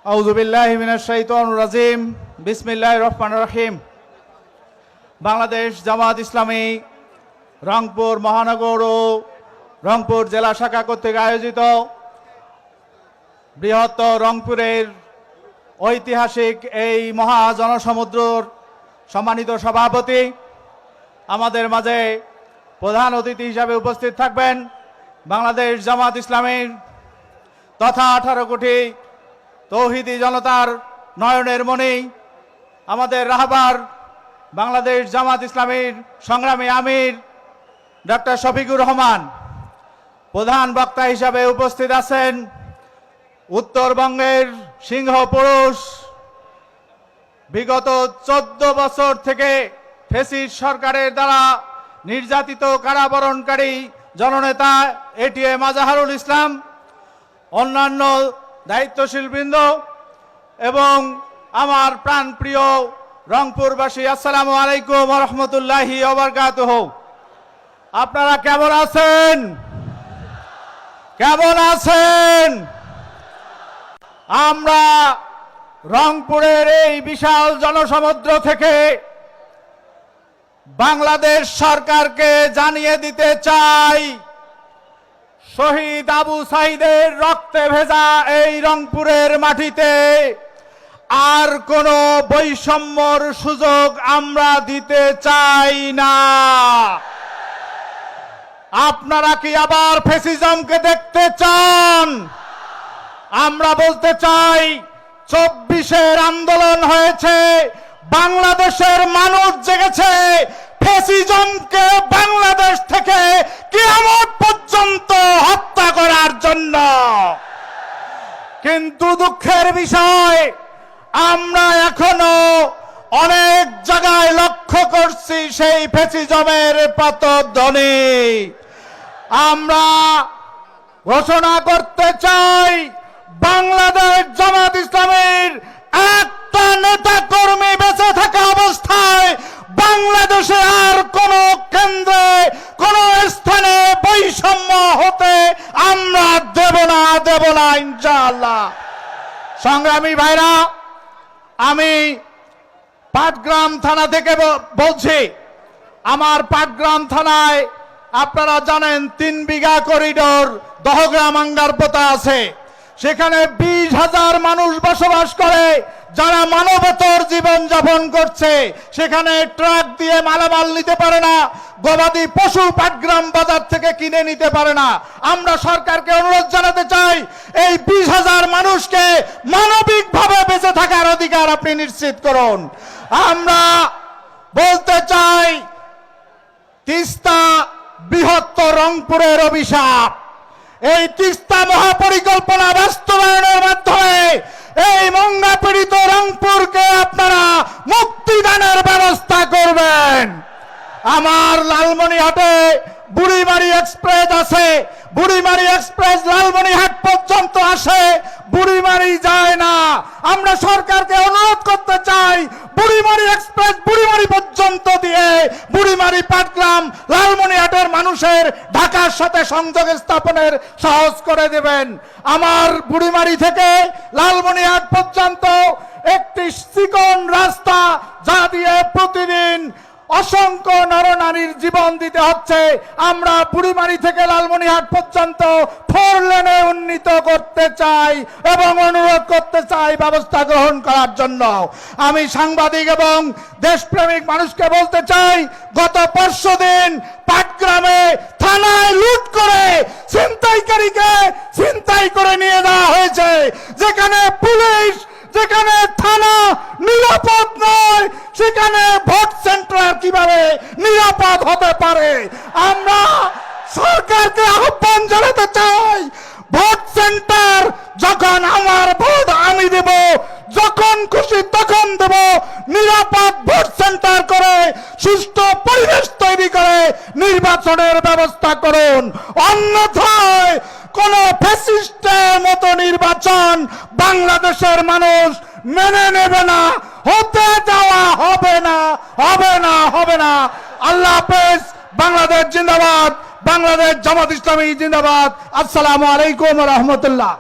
আউযু বিল্লাহি মিনাশ শাইতানির রাজিম। বিসমিল্লাহির রহমানির রহিম। বাংলাদেশ জামাত ইসলামী রংপুর মহানগর ও রংপুর জেলা শাখা কর্তৃক আয়োজিত বৃহত্তর রংপুরের ঐতিহাসিক এই মহা জনসমুদ্রর সম্মানিত সভাপতি, আমাদের মাঝে প্রধান অতিথি হিসাবে উপস্থিত থাকবেন বাংলাদেশ জামাত ইসলামীর তথা 18 কোটি তৌহিদি জনতার নয়নের মণি, আমাদের রাহবার বাংলাদেশ জামাত ইসলামীর সংগ্রামী আমির ডক্টর শফিকুর রহমান। প্রধান বক্তা হিসাবে উপস্থিত আছেন উত্তরবঙ্গের সিংহ পুরুষ, বিগত 14 বছর থেকে ফ্যাসিস্ট সরকারের দ্বারা নির্যাতিত কারাবরণকারী জননেতা এটিএম আজহারুল ইসলাম, অন্যান্য দায়িত্বশীল বৃন্দ এবং আমার প্রাণপ্রিয় রংপুরবাসী, আসসালামু আলাইকুম ওয়া রাহমাতুল্লাহি ওয়া বারাকাতুহু। আপনারা কেমন আছেন? কেমন আছেন? আমরা রংপুরের এই বিশাল জনসমুদ্র থেকে বাংলাদেশ সরকারকে জানিয়ে দিতে চাই, শহীদ আবু সাঈদের রক্তে ভেজা এই রংপুরের মাটিতে আর কোনো বৈষম্যর সুযোগ আমরা দিতে চাই না। আপনারা কি আবার ফ্যাসিজমকে দেখতে চান? আমরা বলতে চাই, 24-এর আন্দোলন হয়েছে, বাংলাদেশের মানুষ জেগেছে ফ্যাসিজমকে বাংলাদেশ থেকে কিয়ামত পর্যন্ত হত্যা করার জন্য। কিন্তু দুঃখের বিষয়, আমরা এখনো অনেক জায়গায় লক্ষ্য করছি সেই ফ্যাসিজমের পতনধ্বনি। আমরা ঘোষণা করতে চাই, বাংলাদেশ জামাত ইসলামীর একটা নেতা কর্মী বেঁচে থাকা অবস্থায় বাংলাদেশে আর কোন কেন্দ্রে কোন স্থানে বৈষম্য হতে আমরা দেব না ইনশাআল্লাহ। সংগ্রামী ভাইরা, আমি পাটগ্রাম থানা থেকে বলছি। আমার পাটগ্রাম থানায় আপনারা জানেন 3 বিঘা করিডোর দহগ্রাম আঙ্গারপোতা আছে। সেখানে 20,000 মানুষ বসবাস করে, যারা মানবেতর জীবন যাপন করছে। সেখানে ট্রাক দিয়ে মালামাল নিতে পারে না, গবাদি পশু পাটগ্রাম বাজার থেকে কিনে নিতে পারে না। আমরা সরকারকে অনুরোধ জানাতে চাই, এই 20,000 মানুষকে মানবিকভাবে বেঁচে থাকার অধিকার আপনি নিশ্চিত করুন। আমরা বলতে চাই, তিস্তা বৃহত্তর রংপুরের অভিশাপ। এই তিস্তা মহাপরিকল্পনা বাস্তবায়নের মাধ্যমে এই মঙ্গা পীড়িত রংপুরকে আপনারা মুক্তিদানের ব্যবস্থা করবেন। আমার লালমনিরহাটে বুড়িমারি এক্সপ্রেস আছে, বুড়িমারি এক্সপ্রেস লালমনিরহাট পর্যন্ত আসে, বুড়িমারি যায় না। আমরা সরকারকে অনুরোধ করতে চাই, বুড়িমারি এক্সপ্রেস বুড়িমারি পর্যন্ত দিয়ে বুড়িমারি পাটগ্রাম লালমনিরহাটের মানুষের ঢাকার সাথে সংযোগ স্থাপনের সহজ করে দেবেন। আমার বুড়িমারি থেকে লালমনিরহাট পর্যন্ত একটি চিকন রাস্তা, যা দিয়ে প্রতিদিন অসংখ্য নরনারীর জীবন দিতে হচ্ছে। আমরা বুড়িমারি থেকে লালমনিরহাট পর্যন্ত 4 লেনে উন্নীত করতে চাই এবং অনুরোধ করতে চাই ব্যবস্থা গ্রহণ করার জন্য। আমি সাংবাদিক এবং দেশপ্রেমিক মানুষকে বলতে চাই, গত 5 দিন পাটগ্রামে থানায় লুট করে ছিনতাইকারীকে ছিনতাই করে নিয়ে যাওয়া হয়েছে। যেখানে পুলিশ, যেখানে থানা নিরাপদ নয়, সেখানে ভোট সেন্টার কিভাবে নিরাপদ হতে পারে? আমরা সরকারকে আহ্বান জানাতে চাই, ভোট সেন্টার যখন আমার ভোট আমি দেব, যখন খুশি তখন দেব, নিরাপদ ভোট সেন্টার করে সুষ্ঠু পরিবেশ তৈরি করে নির্বাচনের ব্যবস্থা করুন। অন্যথায় কোন ফ্যাসিস্টের মতো নির্বাচন বাংলাদেশের মানুষ মেনে নেবে না, হতে দেওয়া হবে না। আল্লাহ হাফেজ। বাংলাদেশ জিন্দাবাদ, বাংলাদেশ জামাত ইসলামী জিন্দাবাদ। আসসালামু আলাইকুম ওয়া রাহমাতুল্লাহ।